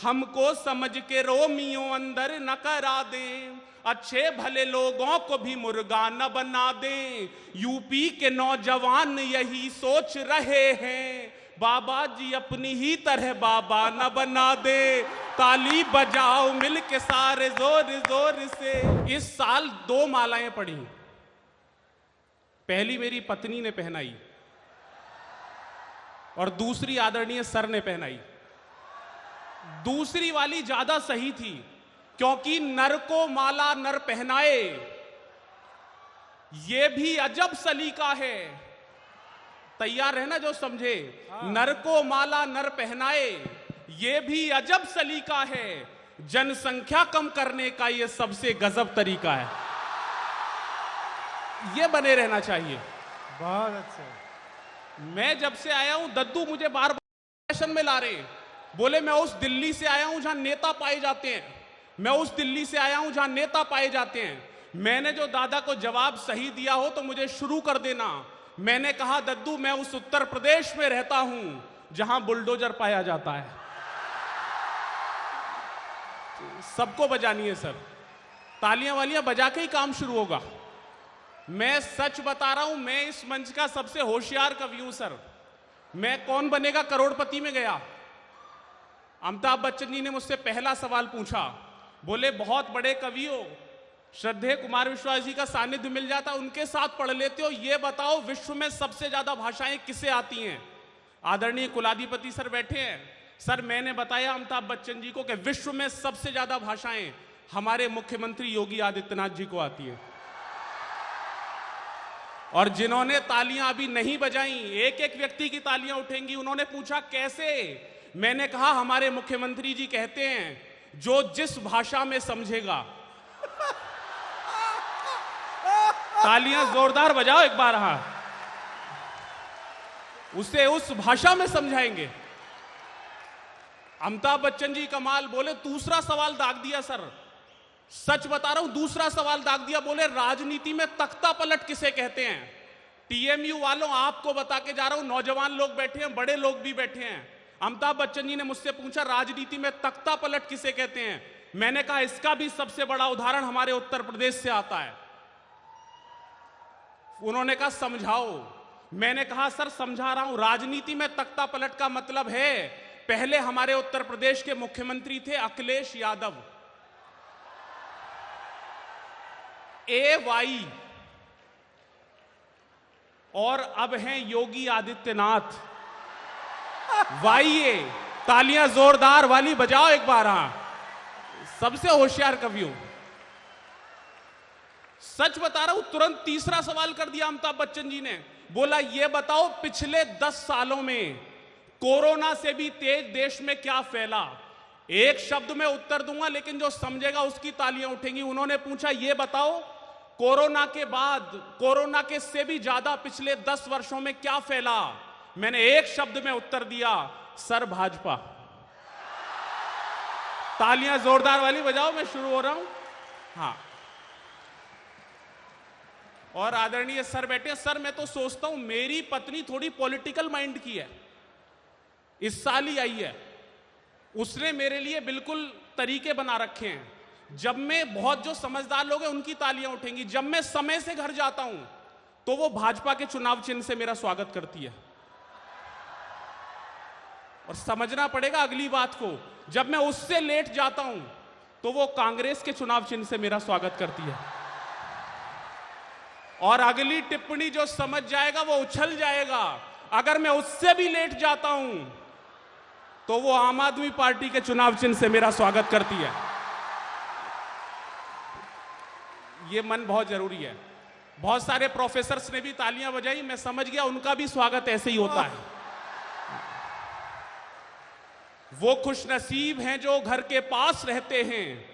हमको समझ के रोमियो अंदर न करा दें, अच्छे भले लोगों को भी मुर्गा न बना दें। यूपी के नौजवान यही सोच रहे हैं, बाबा जी अपनी ही तरह बाबा न बना दे। ताली बजाओ मिल के सारे जोर जोर से। इस साल 2 मालाएं पड़ी, पहली मेरी पत्नी ने पहनाई और दूसरी आदरणीय सर ने पहनाई। दूसरी वाली ज्यादा सही थी, क्योंकि नर को माला नर पहनाए ये भी अजब सलीका है। तैयार है ना जो समझे? नर को माला नर पहनाए ये भी अजब सलीका है, जनसंख्या कम करने का ये सबसे गजब तरीका है। ये बने रहना चाहिए। बहुत अच्छा। मैं जब से आया हूं दद्दू मुझे बार बार फैशन में ला रहे हैं, बोले मैं उस दिल्ली से आया हूं जहां नेता पाए जाते हैं, मैं उस दिल्ली से आया हूं जहां नेता पाए जाते हैं। मैंने जो दादा को जवाब सही दिया हो तो मुझे शुरू कर देना। मैंने कहा दद्दू मैं उस उत्तर प्रदेश में रहता हूं जहां बुलडोजर पाया जाता है। सबको बजानी है सर, तालियां वालियां बजा के ही काम शुरू होगा। मैं सच बता रहा हूं, मैं इस मंच का सबसे होशियार कवि हूं सर। मैं कौन बनेगा करोड़पति में गया, अमिताभ बच्चन जी ने मुझसे पहला सवाल पूछा, बोले बहुत बड़े कवि हो, श्रद्धेय कुमार विश्वास जी का सानिध्य मिल जाता उनके साथ पढ़ लेते हो, ये बताओ विश्व में सबसे ज्यादा भाषाएं किसे आती हैं? आदरणीय कुलाधिपति सर बैठे हैं। सर मैंने बताया अमिताभ बच्चन जी को कि विश्व में सबसे ज्यादा भाषाएं हमारे मुख्यमंत्री योगी आदित्यनाथ जी को आती है। और जिन्होंने तालियां अभी नहीं बजाई, एक एक व्यक्ति की तालियां उठेंगी। उन्होंने पूछा कैसे? मैंने कहा हमारे मुख्यमंत्री जी कहते हैं जो जिस भाषा में समझेगा। तालियां जोरदार बजाओ एक बार। हाँ, उसे उस भाषा में समझाएंगे। अमिताभ बच्चन जी कमाल, बोले दूसरा सवाल दाग दिया सर, सच बता रहा हूं दूसरा सवाल दाग दिया। बोले राजनीति में तख्ता पलट किसे कहते हैं? टीएमयू वालों आपको बता के जा रहा हूं, नौजवान लोग बैठे हैं, बड़े लोग भी बैठे हैं। अमिताभ बच्चन जी ने मुझसे पूछा राजनीति में तख्ता पलट किसे कहते हैं? मैंने कहा इसका भी सबसे बड़ा उदाहरण हमारे उत्तर प्रदेश से आता है। उन्होंने कहा समझाओ। मैंने कहा सर समझा रहा हूं, राजनीति में तख्ता पलट का मतलब है पहले हमारे उत्तर प्रदेश के मुख्यमंत्री थे अखिलेश यादव, AY, और अब हैं योगी आदित्यनाथ, YA। तालियां जोरदार वाली बजाओ एक बार। हाँ, सबसे होशियार कवि हूं, सच बता रहा हूं। तुरंत तीसरा सवाल कर दिया अमिताभ बच्चन जी ने, बोला ये बताओ पिछले 10 सालों में कोरोना से भी तेज देश में क्या फैला? एक शब्द में उत्तर दूंगा लेकिन जो समझेगा उसकी तालियां उठेंगी। उन्होंने पूछा ये बताओ कोरोना के बाद, कोरोना के से भी ज्यादा पिछले 10 वर्षों में क्या फैला? मैंने एक शब्द में उत्तर दिया, सर भाजपा। तालियां जोरदार वाली बजाओ, मैं शुरू हो रहा हूं। हाँ, और आदरणीय सर बैठे। सर मैं तो सोचता हूं मेरी पत्नी थोड़ी पॉलिटिकल माइंड की है, इस साल ही आई है, उसने मेरे लिए बिल्कुल तरीके बना रखे हैं। जब मैं, बहुत जो समझदार लोग हैं उनकी तालियां उठेंगी, जब मैं समय से घर जाता हूं तो वो भाजपा के चुनाव चिन्ह से मेरा स्वागत करती है। और समझना पड़ेगा अगली बात को, जब मैं उससे लेट जाता हूं तो वो कांग्रेस के चुनाव चिन्ह से मेरा स्वागत करती है। और अगली टिप्पणी जो समझ जाएगा वो उछल जाएगा। अगर मैं उससे भी लेट जाता हूं तो वो आम आदमी पार्टी के चुनाव चिन्ह से मेरा स्वागत करती है। ये मन बहुत जरूरी है। बहुत सारे प्रोफेसर्स ने भी तालियां बजाई, मैं समझ गया उनका भी स्वागत ऐसे ही होता है। वो खुशनसीब हैं जो घर के पास रहते हैं,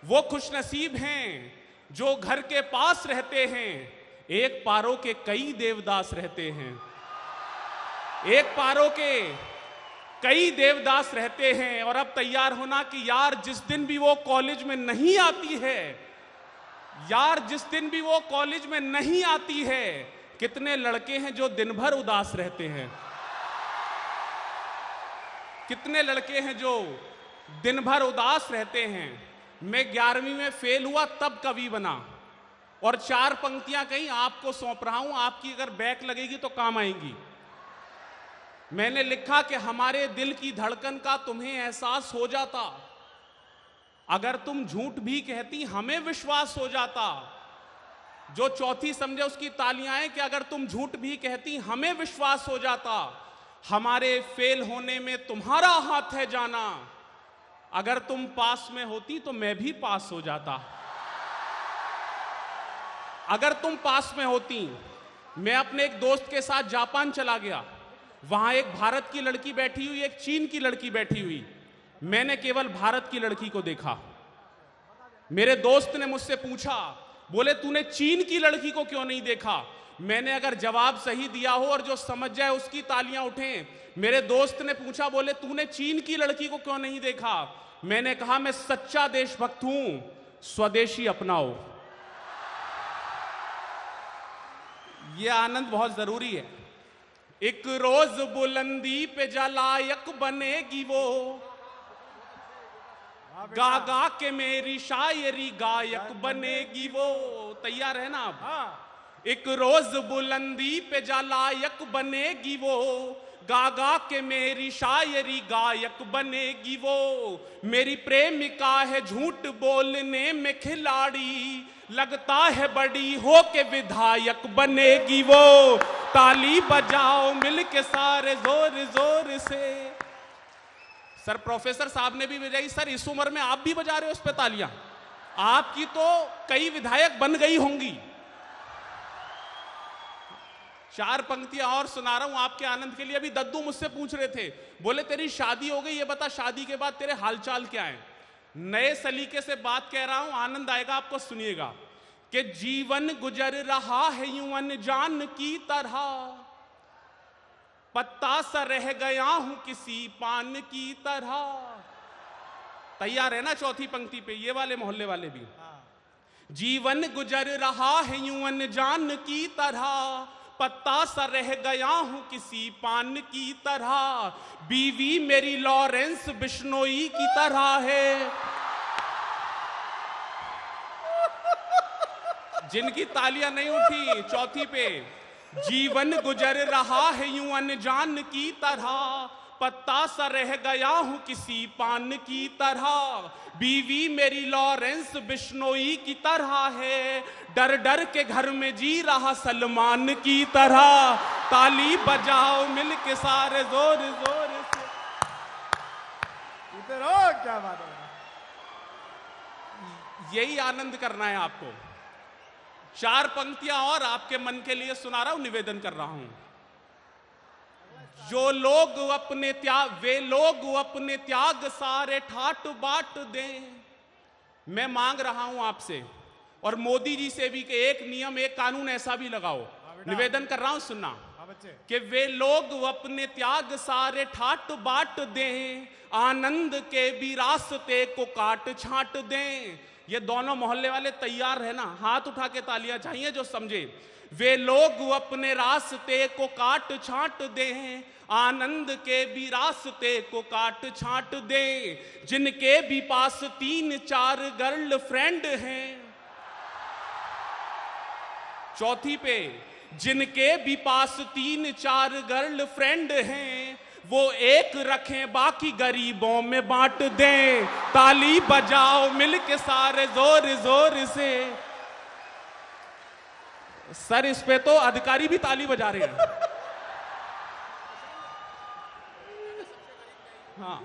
वो खुशनसीब हैं जो घर के पास रहते हैं। एक पारो के कई देवदास रहते हैं, एक पारो के कई देवदास रहते हैं। और अब तैयार होना कि यार जिस दिन भी वो कॉलेज में नहीं आती है, यार जिस दिन भी वो कॉलेज में नहीं आती है, कितने लड़के हैं जो दिन भर उदास रहते हैं, कितने लड़के हैं जो दिन भर उदास रहते हैं। मैं 11वीं में फेल हुआ तब कवि बना, और 4 पंक्तियां कहीं आपको सौंप रहा हूं, आपकी अगर बैक लगेगी तो काम आएंगी। मैंने लिखा कि हमारे दिल की धड़कन का तुम्हें एहसास हो जाता, अगर तुम झूठ भी कहती हमें विश्वास हो जाता। जो चौथी समझे उसकी तालियां हैं कि अगर तुम झूठ भी कहती हमें विश्वास हो जाता। हमारे फेल होने में तुम्हारा हाथ है जाना, अगर तुम पास में होती तो मैं भी पास हो जाता। अगर तुम पास में होती, मैं अपने एक दोस्त के साथ जापान चला गया, वहां एक भारत की लड़की बैठी हुई, एक चीन की लड़की बैठी हुई। मैंने केवल भारत की लड़की को देखा। मेरे दोस्त ने मुझसे पूछा, बोले तूने चीन की लड़की को क्यों नहीं देखा? मैंने अगर जवाब सही दिया हो और जो समझ जाए उसकी तालियां उठें। मेरे दोस्त ने पूछा, बोले तूने चीन की लड़की को क्यों नहीं देखा? मैंने कहा मैं सच्चा देशभक्त हूं, स्वदेशी अपनाओ। यह आनंद बहुत जरूरी है। एक रोज बुलंदी पे जलायक बनेगी वो, गा गा के मेरी शायरी गायक बनेगी वो। तैयार है ना आप? एक रोज बुलंदी पे जलायक बनेगी वो, गा गा के मेरी शायरी गायक बनेगी वो। मेरी प्रेमिका है झूठ बोलने में खिलाड़ी, लगता है बड़ी हो के विधायक बनेगी वो। ताली बजाओ मिलके सारे जोर जोर से। सर प्रोफेसर साहब ने भी बजाई। सर इस उम्र में आप भी बजा रहे हो उस पे तालियां? आपकी तो कई विधायक बन गई होंगी। 4 पंक्तियां और सुना रहा हूं आपके आनंद के लिए। अभी दद्दू मुझसे पूछ रहे थे, बोले तेरी शादी हो गई, ये बता शादी के बाद तेरे हालचाल क्या है? नए सलीके से बात कह रहा हूं, आनंद आएगा आपको, सुनिएगा। कि जीवन गुजर रहा है यूं अनजान की तरह, पत्ता सा रह गया हूं किसी पान की तरह। तैयार है ना चौथी पंक्ति पे? ये वाले मोहल्ले वाले भी। जीवन गुजर रहा है यूं अनजान की तरह, पत्ता सा रह गया हूं किसी पान की तरह। बीवी मेरी लॉरेंस बिश्नोई की तरह है। जिनकी तालियां नहीं उठी चौथी पे, जीवन गुजर रहा है यूं अनजान की तरह, पत्ता सा रह गया हूं किसी पान की तरह। बीवी मेरी लॉरेंस बिश्नोई की तरह है, डर डर के घर में जी रहा सलमान की तरह। ताली बजाओ मिलके सारे जोर जोर से। इधर हो, क्या बात है। यही आनंद करना है आपको। 4 पंक्तियां और आपके मन के लिए सुना रहा हूं, निवेदन कर रहा हूं। जो लोग अपने त्याग, वे लोग अपने त्याग सारे ठाट बाट दें। मैं मांग रहा हूं आपसे और मोदी जी से भी कि एक नियम, एक कानून ऐसा भी लगाओ। निवेदन कर रहा हूं, सुनना। कि वे लोग अपने त्याग सारे ठाट बाट दें, आनंद के भी रास्ते को काट छाट दें। ये दोनों मोहल्ले वाले तैयार रहना, हाथ उठा के तालियां चाहिए जो समझे। वे लोग अपने रास्ते को काट छाट दें, आनंद के भी रास्ते को काट छाट दें। जिनके भी पास 3-4 गर्ल फ्रेंड हैं। चौथी पे, जिनके भी पास 3-4 गर्ल फ्रेंड हैं, वो एक रखें बाकी गरीबों में बांट दें। ताली बजाओ मिलके सारे जोर जोर से। सर इस पे तो अधिकारी भी ताली बजा रहे हैं। हाँ,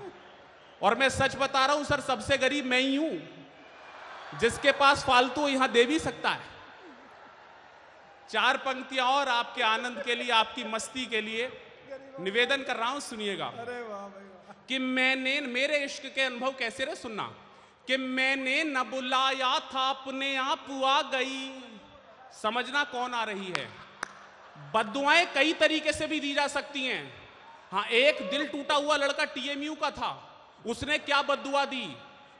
और मैं सच बता रहा हूं सर, सबसे गरीब मैं ही हूं। जिसके पास फालतू यहां दे भी सकता है। 4 पंक्तियां और आपके आनंद के लिए, आपकी मस्ती के लिए निवेदन कर रहा हूं, सुनिएगा। अरे वाह भाई वाह। कि मैंने, मेरे इश्क के अनुभव कैसे रहे सुनना। कि मैंने न बुलाया था अपने आप आ गई। समझना कौन आ रही है। बद्दुआएं कई तरीके से भी दी जा सकती हैं। हाँ, एक दिल टूटा हुआ लड़का टीएमयू का था, उसने क्या बद्दुआ दी?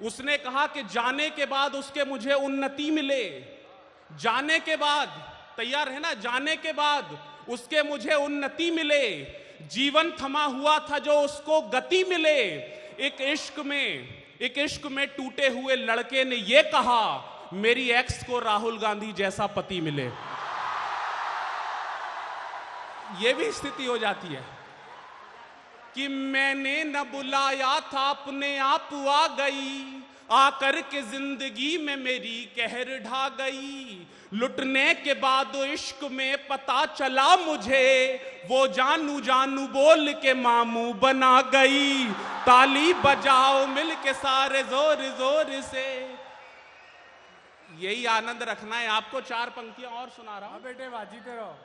उसने कहा कि जाने के बाद उसके मुझे उन्नति मिले। जाने के बाद, तैयार है ना, जाने के बाद उसके मुझे उन्नति मिले। जीवन थमा हुआ था जो उसको गति मिले। एक इश्क में एक इश्क में टूटे हुए लड़के ने यह कहा, मेरी एक्स को राहुल गांधी जैसा पति मिले। यह भी स्थिति हो जाती है कि मैंने न बुलाया था, अपने आप आ गई, आकर के जिंदगी में मेरी कहर ढा गई। लुटने के बाद इश्क में पता चला मुझे, वो जानू जानू बोल के मामू बना गई। ताली बजाओ मिल के सारे जोर जोर से। यही आनंद रखना है आपको। 4 पंक्तियां और सुना रहा हूं। बेटे वाजीते रहो।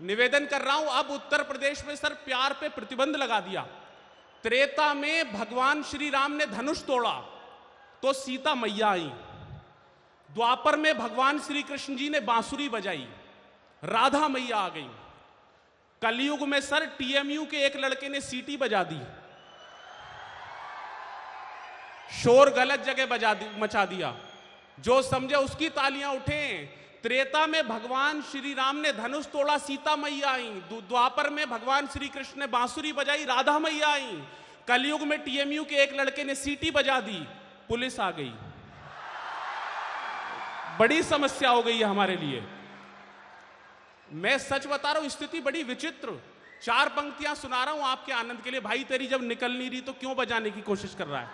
निवेदन कर रहा हूं। अब उत्तर प्रदेश में सर प्यार पे प्रतिबंध लगा दिया। त्रेता में भगवान श्री राम ने धनुष तोड़ा तो सीता मैया आई। द्वापर में भगवान श्री कृष्ण जी ने बांसुरी बजाई, राधा मैया आ गई। कलयुग में सर टीएमयू के एक लड़के ने सीटी बजा दी, शोर गलत जगह मचा दिया, जो समझे उसकी तालियां उठें। त्रेता में भगवान श्री राम ने धनुष तोड़ा, सीता मैया आई। द्वापर में भगवान श्री कृष्ण ने बांसुरी बजाई, राधा मैया आई। कलयुग में टीएमयू के एक लड़के ने सीटी बजा दी, पुलिस आ गई। बड़ी समस्या हो गई है हमारे लिए। मैं सच बता रहा हूं, स्थिति बड़ी विचित्र। 4 पंक्तियां सुना रहा हूं आपके आनंद के लिए। भाई तेरी जब निकल नहीं रही तो क्यों बजाने की कोशिश कर रहा है?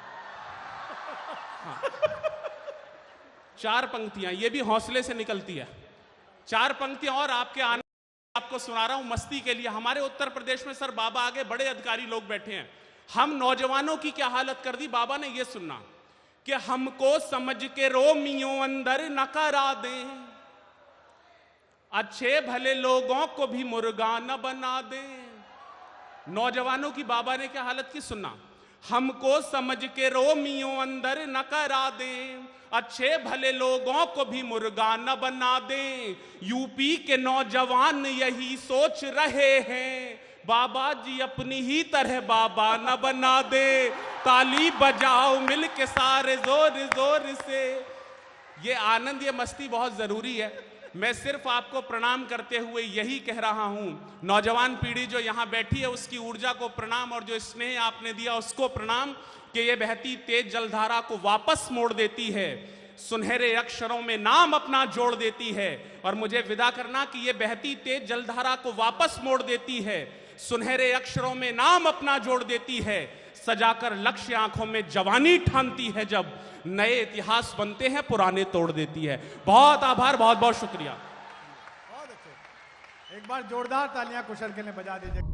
हाँ। 4 पंक्तियां, ये भी हौसले से निकलती है। 4 पंक्तियां और आपके आनंद आपको सुना रहा हूं मस्ती के लिए। हमारे उत्तर प्रदेश में सर बाबा आगे बड़े अधिकारी लोग बैठे हैं। हम नौजवानों की क्या हालत कर दी बाबा ने, ये सुनना कि हमको समझ के रोमियो अंदर न करा दें, अच्छे भले लोगों को भी मुर्गा न बना दें। नौजवानों की बाबा ने क्या हालत की सुनना। हमको समझ के रोमियो अंदर न करा दें, अच्छे भले लोगों को भी मुर्गा न बना दें। यूपी के नौजवान यही सोच रहे हैं, बाबा जी अपनी ही तरह बाबा न बना दे। ताली बजाओ मिल के सारे जोर जोर से। ये आनंद, ये मस्ती बहुत जरूरी है। मैं सिर्फ आपको प्रणाम करते हुए यही कह रहा हूं, नौजवान पीढ़ी जो यहां बैठी है उसकी ऊर्जा को प्रणाम, और जो स्नेह आपने दिया उसको प्रणाम, कि ये बहती तेज जलधारा को वापस मोड़ देती है, सुनहरे अक्षरों में नाम अपना जोड़ देती है। और मुझे विदा करना कि ये बहती तेज जलधारा को वापस मोड़ देती है, सुनहरे अक्षरों में नाम अपना जोड़ देती है, सजाकर लक्ष्य आंखों में जवानी ठानती है, जब नए इतिहास बनते हैं पुराने तोड़ देती है। बहुत आभार, बहुत बहुत शुक्रिया। बहुत अच्छे। एक बार जोरदार तालियां कुशल के लिए बजा दीजिए।